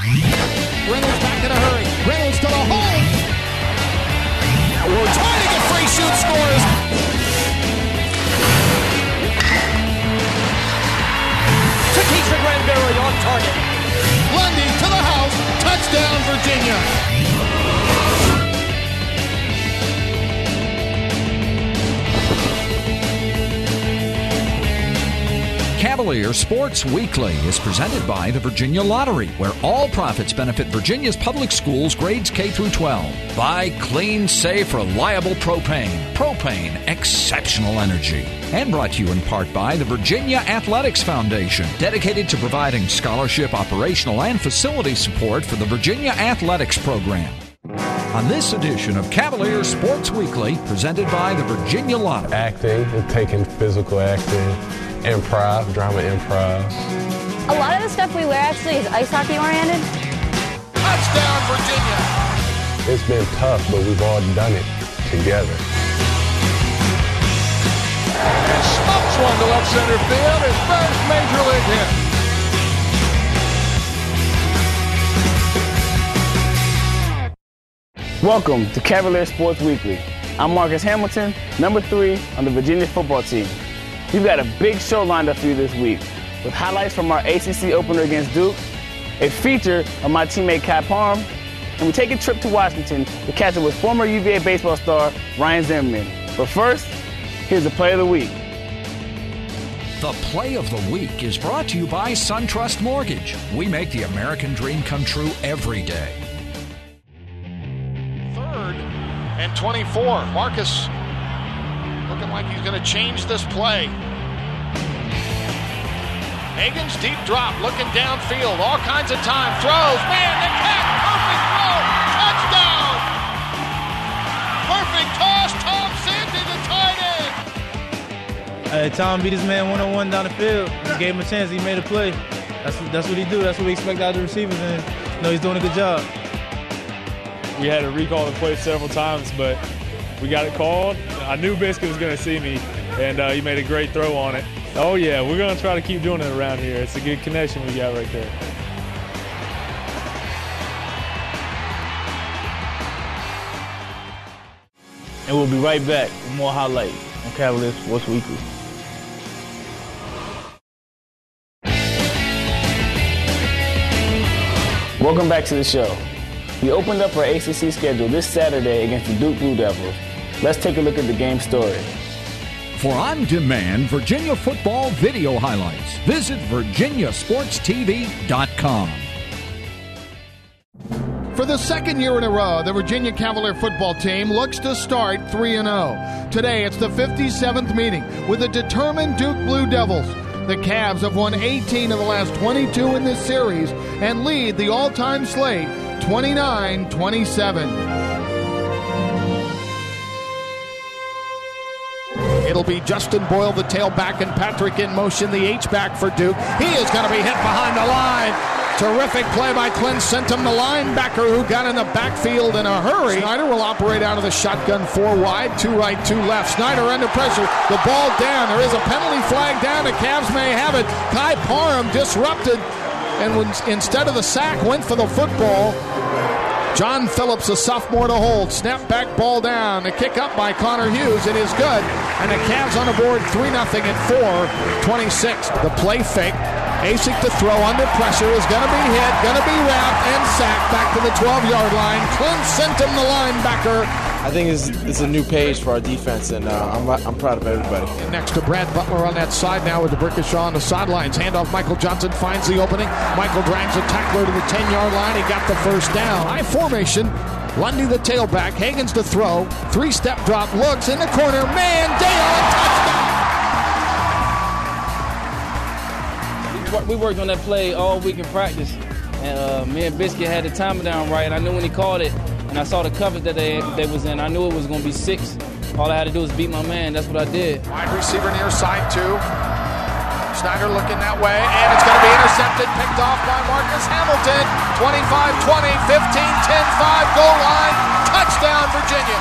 Reynolds back in a hurry. Reynolds to the hole. We're trying to get free shoot scores. Takesha Granberry on target. Lundy to the house. Touchdown, Virginia. Cavalier Sports Weekly is presented by the Virginia Lottery, where all profits benefit Virginia's public schools grades K through 12. By clean, safe, reliable propane. Propane, exceptional energy. And brought to you in part by the Virginia Athletics Foundation, dedicated to providing scholarship, operational, and facility support for the Virginia Athletics program. On this edition of Cavalier Sports Weekly, presented by the Virginia Lottery. Acting, taking physical acting. Improv, drama improv. A lot of the stuff we wear actually is ice hockey oriented. Touchdown, Virginia. It's been tough, but we've all done it together. And smokes one to left center field. His first major league hit. Welcome to Cavalier Sports Weekly. I'm Marcus Hamilton, number 3 on the Virginia football team. We've got a big show lined up for you this week with highlights from our ACC opener against Duke, a feature of my teammate Kai Parham, and we take a trip to Washington to catch up with former UVA baseball star Ryan Zimmerman. But first, here's the play of the week. The Play of the Week is brought to you by SunTrust Mortgage. We make the American dream come true every day. 3rd and 24. Marcus looking like he's going to change this play. Hagan's deep drop, looking downfield, all kinds of time, throws, man, the catch, perfect throw, touchdown! Perfect toss, Tom Sandy, the tight end. Tom beat his man one-on-one down the field. He gave him a chance, he made a play. That's what he do, that's what we expect out of the receivers, and he's doing a good job. We had to recall the play several times, but we got it called. I knew Biscuit was going to see me, and he made a great throw on it. Oh, yeah, we're going to try to keep doing it around here. It's a good connection we got right there. And we'll be right back with more highlights on Cavalier Sports Weekly. Welcome back to the show. We opened up our ACC schedule this Saturday against the Duke Blue Devils. Let's take a look at the game story. For on-demand Virginia football video highlights, visit virginiasportstv.com. For the second year in a row, the Virginia Cavalier football team looks to start 3-0. Today, it's the 57th meeting with the determined Duke Blue Devils. The Cavs have won 18 of the last 22 in this series and lead the all-time slate 29-27. It'll be Justin Boyle, the tailback, and Patrick in motion, the H-back for Duke. He is going to be hit behind the line. Terrific play by Clint Centum, the linebacker who got in the backfield in a hurry. Snyder will operate out of the shotgun 4 wide, 2 right, 2 left. Snyder under pressure. The ball down. There is a penalty flag down. The Cavs may have it. Kai Parham disrupted, and instead of the sack, went for the football. John Phillips, a sophomore to hold. Snap back, ball down. The kick up by Connor Hughes. It is good. And the Cavs on the board 3-0 at 4:26. The play fake. Asik to throw under pressure is going to be hit, going to be wrapped and sacked back to the 12-yard line. Clint Centum, the linebacker. I think it's a new page for our defense, and I'm proud of everybody. And next to Brad Butler on that side now with the Brickishaw on the sidelines. Handoff, Michael Johnson finds the opening. Michael drags a tackler to the 10-yard line. He got the first down. High formation. Lundy the tailback. Hagan's to throw. 3-step drop. Looks in the corner. Man, Dale, touchdown! We worked on that play all week in practice, and me and Biscuit had the timing down right. I knew when he called it, and I saw the coverage that they was in. I knew it was going to be 6. All I had to do was beat my man. That's what I did. Wide receiver near side 2. Snyder looking that way, and it's going to be intercepted, picked off by Marcus Hamilton. 25-20, 15-10-5, goal line, touchdown Virginia.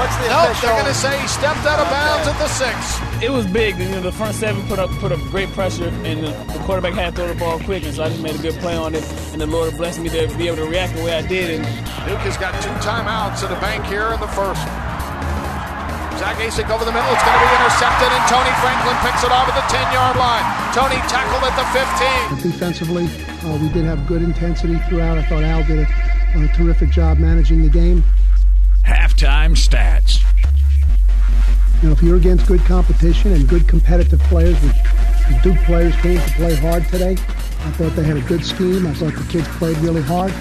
What's the Nope, official? they're going to say he stepped out of bounds at the 6. It was big. The front seven put up great pressure, and the quarterback had to throw the ball quick, and so I just made a good play on it, and the Lord blessed me to be able to react the way I did. And Duke has got 2 timeouts at the bank here in the first. Zach Asik over the middle. It's going to be intercepted, and Tony Franklin picks it off at the 10-yard line. Tony tackled at the 15. Defensively, we did have good intensity throughout. I thought Al did a terrific job managing the game. Halftime stats. You know, if you're against good competition and good competitive players, the Duke players came to play hard today. I thought they had a good scheme. I thought the kids played really hard.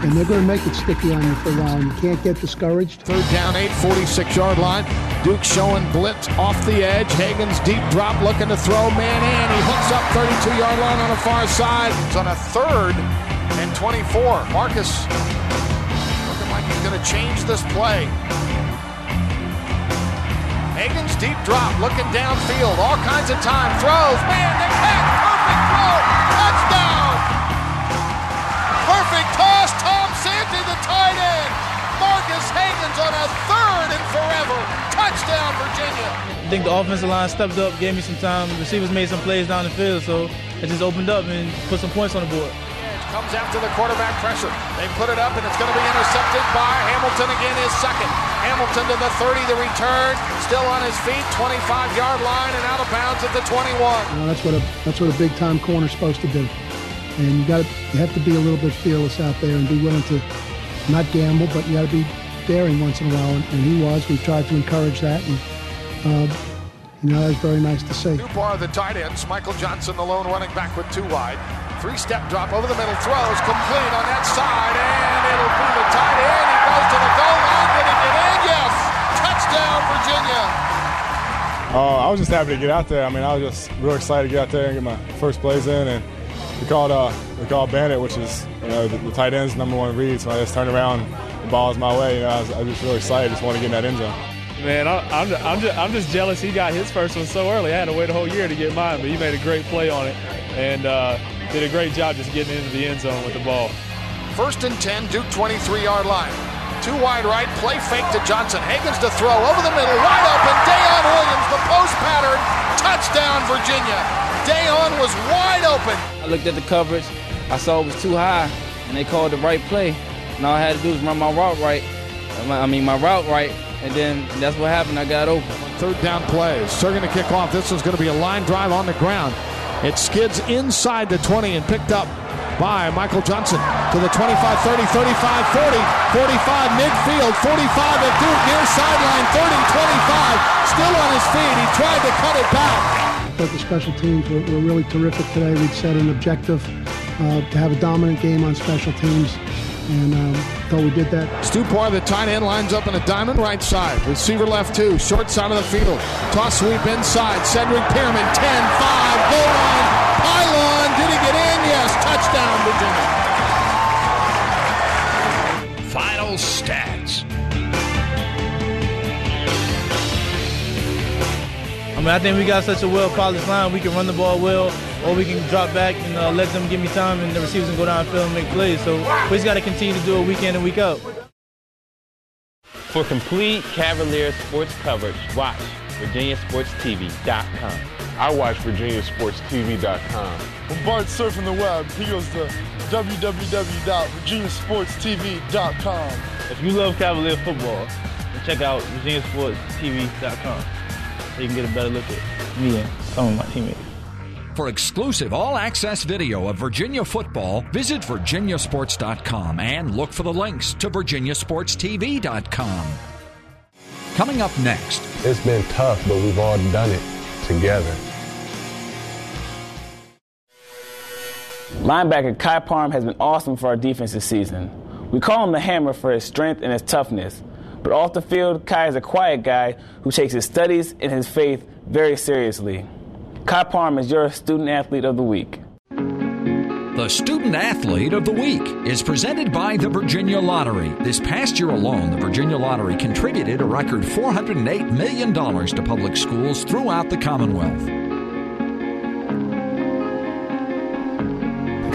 And they're going to make it sticky on you for a while, and you can't get discouraged. 3rd down, 8, 46-yard line. Duke showing blitz off the edge. Hagan's deep drop looking to throw. Man in. He hooks up 32-yard line on the far side. It's on a 3rd and 24. Marcus looking like he's going to change this play. Hagan's deep drop looking downfield. All kinds of time. Throws. Man, the catch. Perfect throw. Touchdown. Perfect toss. Tom Santi, the tight end. Marcus Hagan's on a 3rd and forever. Touchdown, Virginia. I think the offensive line stepped up, gave me some time. The receivers made some plays down the field, so it just opened up and put some points on the board. Comes after the quarterback pressure. They put it up, and it's going to be intercepted by Hamilton again, his second. Hamilton to the 30, the return. Still on his feet, 25-yard line, and out of bounds at the 21. You know, that's what a big-time corner's supposed to do. And you have to be a little bit fearless out there and be willing to not gamble, but you got to be daring once in a while, and he was. We've tried to encourage that, and you know, that was very nice to see. 2 bar the tight ends. Michael Johnson, the lone running back with 2 wide. 3-step drop over the middle, throws complete on that side, and it'll be the tight end. He goes to the goal line. Did he get in? Yes. Touchdown, Virginia. I was just happy to get out there. I mean, I was just real excited to get out there and get my first plays in, and we called Bandit, which is, you know, the tight end's #1 read. So I just turned around, the ball's my way. You know, I was just really excited. Just want to get in that end zone. Man, I'm just jealous he got his first one so early. I had to wait a whole year to get mine, but he made a great play on it and did a great job just getting into the end zone with the ball. 1st and 10, Duke 23-yard line. 2 wide right, play fake to Johnson. Hagan's to throw over the middle, wide open. Dayon Williams, the post pattern, touchdown, Virginia. Dayon was wide open. I looked at the coverage. I saw it was too high, and they called the right play. And all I had to do was run my route right. My route right, and then that's what happened. I got open. 3rd down plays. They're going to kick off. This is going to be a line drive on the ground. It skids inside the 20 and picked up by Michael Johnson to the 25, 30, 35, 40, 45, midfield, 45 at Duke, near sideline, 30, 25, still on his feet. He tried to cut it back. I thought the special teams were really terrific today. We'd set an objective to have a dominant game on special teams, and thought we did that. Stupar, the tight end, lines up in a diamond right side. Receiver left 2, short side of the field. Toss sweep inside. Cedric Pearman, 10-5, goal line, pylon. Did he get in? Yes, touchdown, Virginia. Final stats. I think we got such a well-polished line. We can run the ball well, or we can drop back and let them give me time, and the receivers can go downfield and make plays. So we just got to continue to do it week in and week out. For complete Cavalier sports coverage, watch VirginiaSportsTV.com. I watch VirginiaSportsTV.com. When Bart's surfing the web, he goes to www.VirginiaSportsTV.com. If you love Cavalier football, then check out VirginiaSportsTV.com. So you can get a better look at me and some of my teammates. For exclusive all-access video of Virginia football, visit VirginiaSports.com and look for the links to VirginiaSportsTV.com. Coming up next. It's been tough, but we've all done it together. Linebacker Kai Parham has been awesome for our defense this season. We call him the Hammer for his strength and his toughness. But off the field, Kai is a quiet guy who takes his studies and his faith very seriously. Kai Parham is your Student Athlete of the Week. The Student Athlete of the Week is presented by the Virginia Lottery. This past year alone, the Virginia Lottery contributed a record $408 million to public schools throughout the Commonwealth.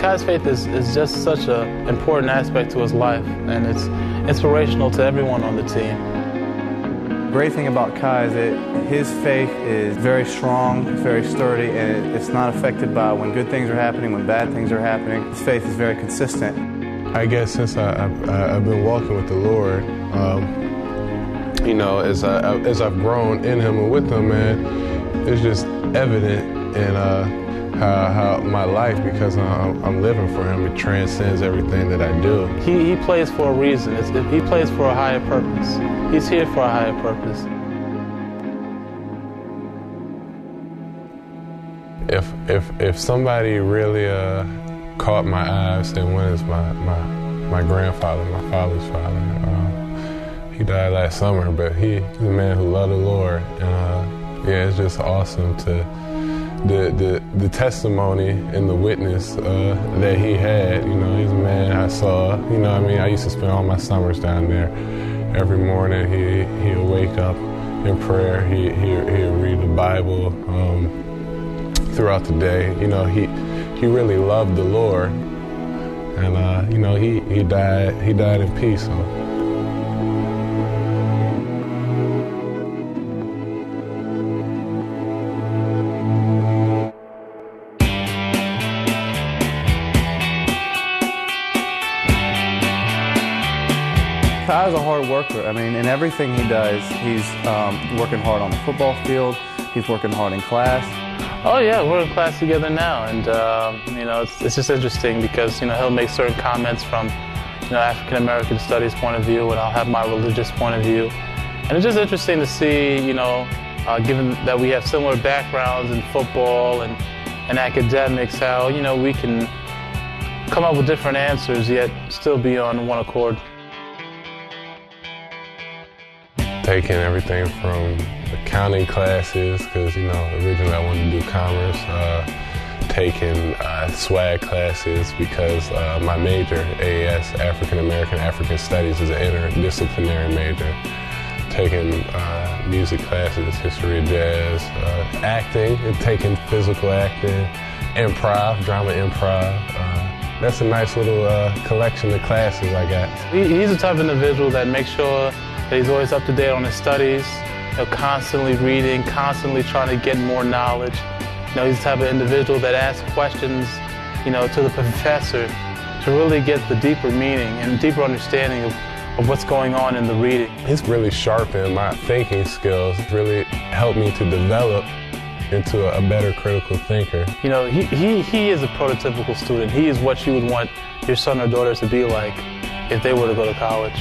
Kai's faith is just such an important aspect to his life, and it's inspirational to everyone on the team. great thing about Kai is that his faith is very strong, it's very sturdy, and it's not affected by when good things are happening, when bad things are happening. His faith is very consistent. I guess since I've been walking with the Lord, you know, as I've grown in Him and with Him, man, it's just evident in how my life, because I'm living for Him, it transcends everything that I do. He plays for a reason. He plays for a higher purpose. He's here for a higher purpose. If somebody really caught my eye, saying one is my grandfather, my father's father. He died last summer, but he's a man who loved the Lord, and yeah, it's just awesome to the testimony and the witness that he had. You know, he's a man I saw. You know, I mean, I used to spend all my summers down there. Every morning he'll wake up in prayer. He'll read the Bible throughout the day. You know, he really loved the Lord, and you know, he died in peace. So. Kai's a hard worker. I mean, in everything he does, he's working hard on the football field. He's working hard in class. Oh yeah, we're in class together now, and you know, it's just interesting because, you know, he'll make certain comments from, you know, African American studies point of view, and I'll have my religious point of view, and it's just interesting to see, you know, given that we have similar backgrounds in football and academics, how, you know, we can come up with different answers yet still be on one accord. Taking everything from accounting classes, because, you know, originally I wanted to do commerce, taking swag classes because my major, AAS, African American African Studies, is an interdisciplinary major. Taking music classes, history of jazz, acting, and taking physical acting, improv, drama improv. That's a nice little collection of classes I got. He's the type of individual that makes sure that he's always up to date on his studies, you know, constantly reading, constantly trying to get more knowledge. You know, he's the type of individual that asks questions, you know, to the professor to really get the deeper meaning and deeper understanding of what's going on in the reading. It's really sharpened my thinking skills, really helped me to develop into a better critical thinker. You know, he is a prototypical student. He is what you would want your son or daughter to be like if they were to go to college.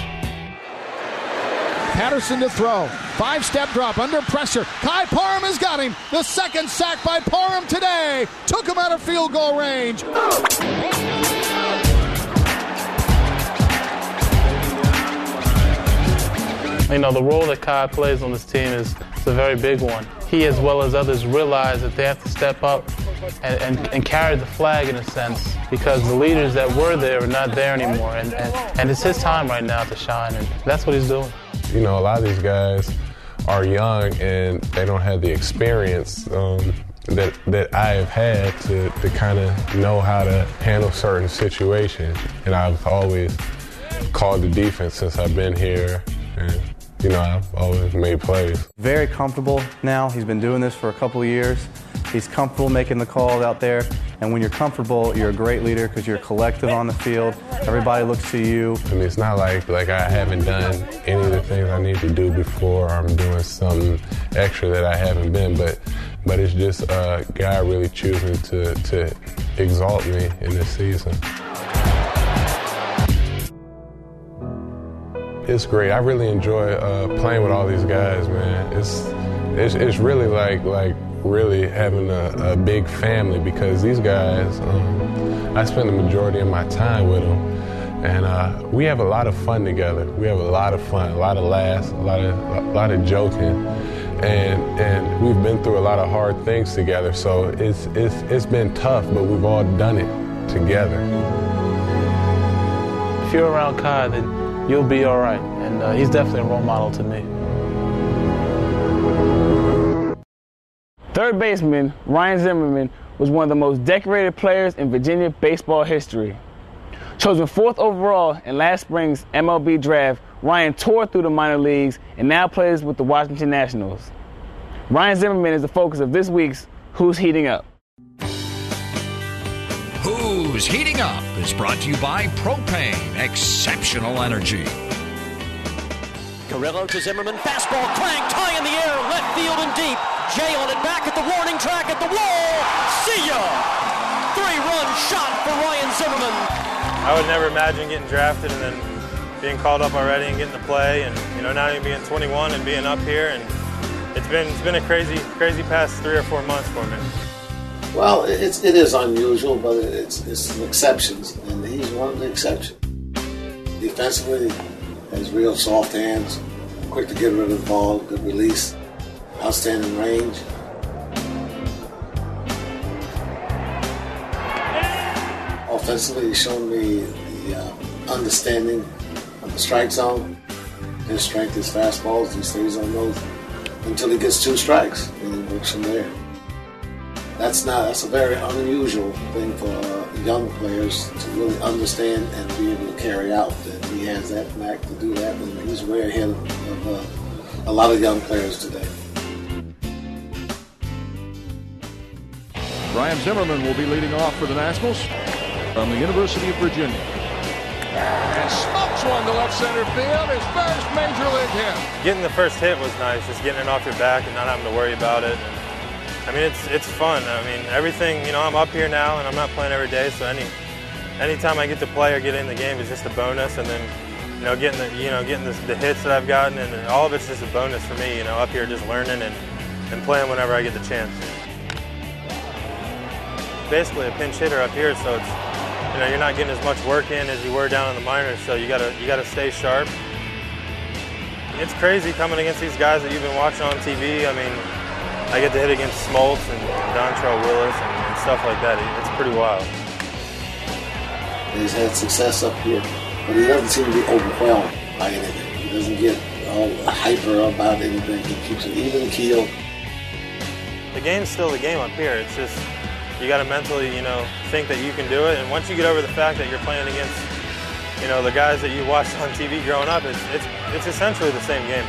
Patterson to throw. 5-step drop under pressure. Kai Parham has got him. The second sack by Parham today. Took him out of field goal range. You know, the role that Kai plays on this team is a very big one. He, as well as others, realize that they have to step up and carry the flag in a sense, because the leaders that were there are not there anymore. And it's his time right now to shine, and that's what he's doing. You know, a lot of these guys are young and they don't have the experience that I have had to kind of know how to handle certain situations. And I've always called the defense since I've been here, and, you know, I've always made plays. Very comfortable now. He's been doing this for a couple of years. He's comfortable making the calls out there. And when you're comfortable, you're a great leader because you're collective on the field. Everybody looks to you. I mean, it's not like I haven't done any of the things I need to do before, or I'm doing something extra that I haven't been, but it's just God really choosing to exalt me in this season. It's great. I really enjoy playing with all these guys, man. It's really like really having a big family, because these guys, I spend the majority of my time with them, and we have a lot of fun together. We have a lot of fun, a lot of laughs, a lot of joking, and we've been through a lot of hard things together. So it's been tough, but we've all done it together. If you're around Kai, then you'll be all right, and he's definitely a role model to me. Third baseman Ryan Zimmerman was one of the most decorated players in Virginia baseball history. Chosen 4th overall in last spring's MLB draft, Ryan tore through the minor leagues and now plays with the Washington Nationals. Ryan Zimmerman is the focus of this week's Who's Heating Up? Who's Heating Up is brought to you by Propane, exceptional energy. Carrillo to Zimmerman, fastball, clanged high in the air, left field and deep. Jay on it, back at the warning track at the wall. See ya! 3-run shot for Ryan Zimmerman. I would never imagine getting drafted and then being called up already and getting to play, and now even being 21 and being up here, and it's been a crazy past 3 or 4 months for me. Well, it is unusual, but it's an exception, and he's one of the exceptions. Defensively, has real soft hands, quick to get rid of the ball, good release, outstanding range. Offensively, he's shown me the understanding of the strike zone. His strength is fastballs. He stays on those until he gets 2 strikes, and he works from there. That's a very unusual thing for young players to really understand and be able to carry out. And he has that knack to do that, and he's way ahead of a lot of young players today. Ryan Zimmerman will be leading off for the Nationals from the University of Virginia. And smokes one to left center field, his first major league hit. Getting the first hit was nice, just getting it off your back and not having to worry about it. It's fun. Everything, I'm up here now and I'm not playing every day, so anytime I get to play or get in the game is just a bonus. And then, getting the hits that I've gotten, and all of it's just a bonus for me, up here just learning and playing whenever I get the chance. Basically a pinch hitter up here, so it's, you're not getting as much work in as you were down in the minors, so you gotta stay sharp. It's crazy coming against these guys that you've been watching on TV. I get to hit against Smoltz and Dontrell Willis and stuff like that. It's pretty wild. He's had success up here, but he doesn't seem to be overwhelmed by anything. He doesn't get all hyper about anything. He keeps an even keel. The game's still the game up here. It's just, you got to mentally, think that you can do it. And once you get over the fact that you're playing against, the guys that you watched on TV growing up, it's essentially the same game.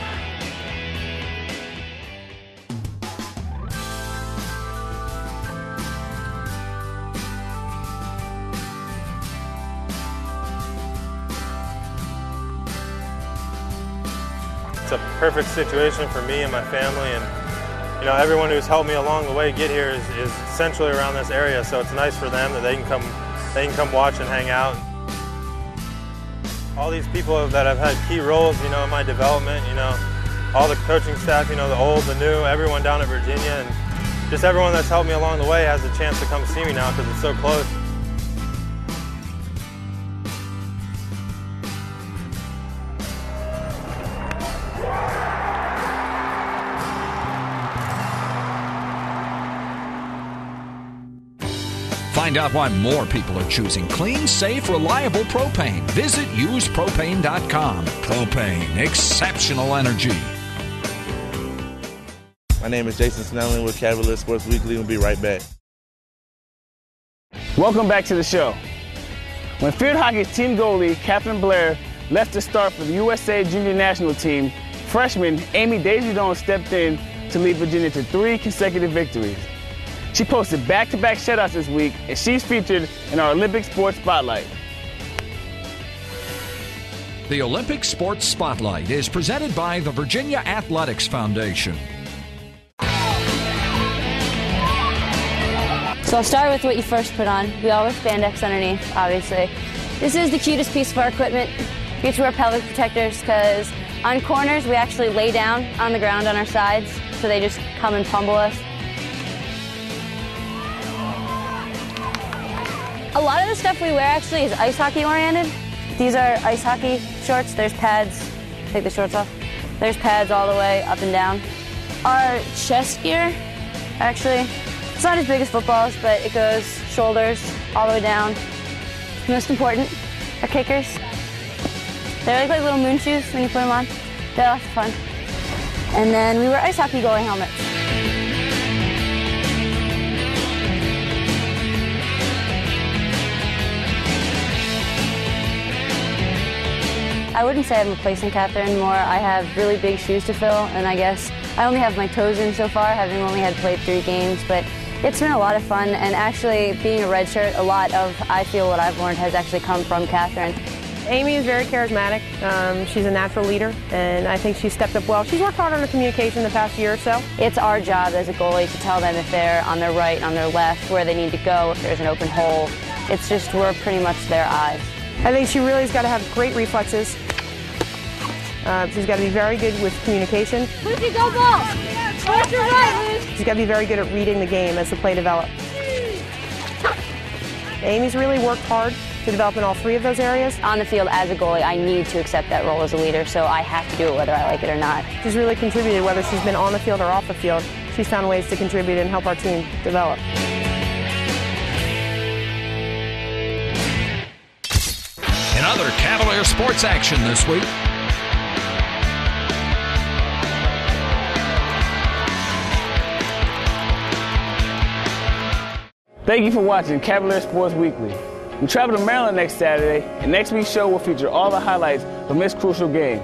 It's a perfect situation for me and my family, and everyone who's helped me along the way get here is essentially around this area, so it's nice for them that they can come watch and hang out. All these people that have had key roles, in my development, all the coaching staff, the old, the new, everyone down at Virginia, and just everyone that's helped me along the way has a chance to come see me now because it's so close. Find out why more people are choosing clean, safe, reliable propane. Visit usepropane.com. Propane, exceptional energy. My name is Jason Snelling with Cavalier Sports Weekly. We'll be right back. Welcome back to the show. When field hockey's team goalie, Catherine Blair, left to start for the USA Junior National Team, freshman Amy Desjardins stepped in to lead Virginia to 3 consecutive victories. She posted back-to-back shutouts this week, and she's featured in our Olympic Sports Spotlight. The Olympic Sports Spotlight is presented by the Virginia Athletics Foundation. So I'll start with what you first put on. We all wear spandex underneath, obviously. This is the cutest piece of our equipment. We get to wear pelvic protectors because on corners we actually lay down on the ground on our sides, so they just come and pummel us. A lot of the stuff we wear actually is ice hockey oriented. These are ice hockey shorts. There's pads. Take the shorts off. There's pads all the way up and down. Our chest gear, actually, it's not as big as footballs, but it goes shoulders all the way down. Most important, our kickers. They're like little moon shoes when you put them on. They're lots of fun. And then we wear ice hockey goalie helmets. I wouldn't say I'm replacing Catherine more. I have really big shoes to fill, and I guess I only have my toes in so far, having only had played 3 games, but it's been a lot of fun, and actually being a redshirt, a lot of, I feel, what I've learned has actually come from Catherine. Amy is very charismatic. She's a natural leader, and I think she's stepped up well. She's worked hard on her communication the past year or so. It's our job as a goalie to tell them if they're on their right, on their left, where they need to go, if there's an open hole. It's just we're pretty much their eyes. I think she really has got to have great reflexes. She's got to be very good with communication. Lucy, go ball! Towards your right, Liz! She's got to be very good at reading the game as the play develops. Amy's really worked hard to develop in all 3 of those areas. On the field, as a goalie, I need to accept that role as a leader, so I have to do it whether I like it or not. She's really contributed, whether she's been on the field or off the field. She's found ways to contribute and help our team develop. In other Cavalier sports action this week, Thank you for watching Cavalier Sports Weekly. We travel to Maryland next Saturday, and next week's show will feature all the highlights from this crucial game.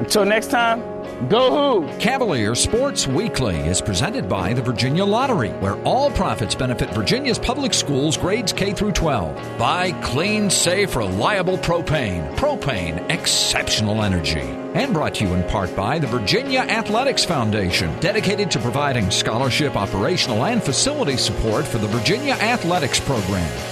Until next time, go Who! Cavalier Sports Weekly is presented by the Virginia Lottery, where all profits benefit Virginia's public schools grades K through 12. By clean, safe, reliable propane. Propane, exceptional energy. And brought to you in part by the Virginia Athletics Foundation, dedicated to providing scholarship, operational, and facility support for the Virginia Athletics program.